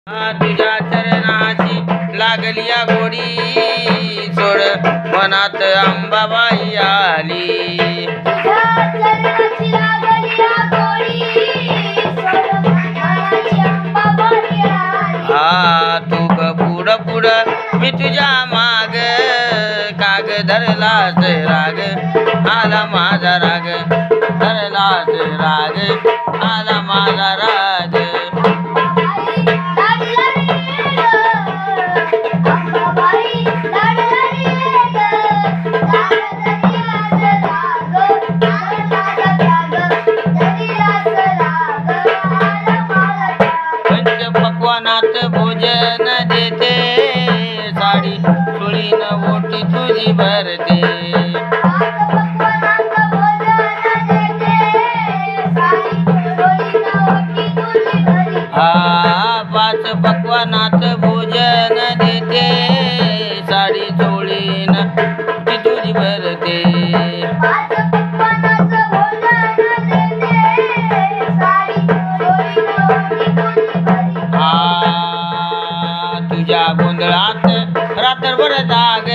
तुझ्या चरणाची लागली या गोडी सोड मनात अंबाबाई आली. हा तू पुढ पुढ मी तुझ्या माग काग धरलास राग आला माझा राग धरलास राग आला माझा राग. पंचपक्वानात भोजन देते साडी चोळीन ओटी तुझी भरते. हा पाच पक्वानात भोजन देते साडी चोळीन ओटी तुझी भरते. तुझ्या गोंधळात रात्रभर जाग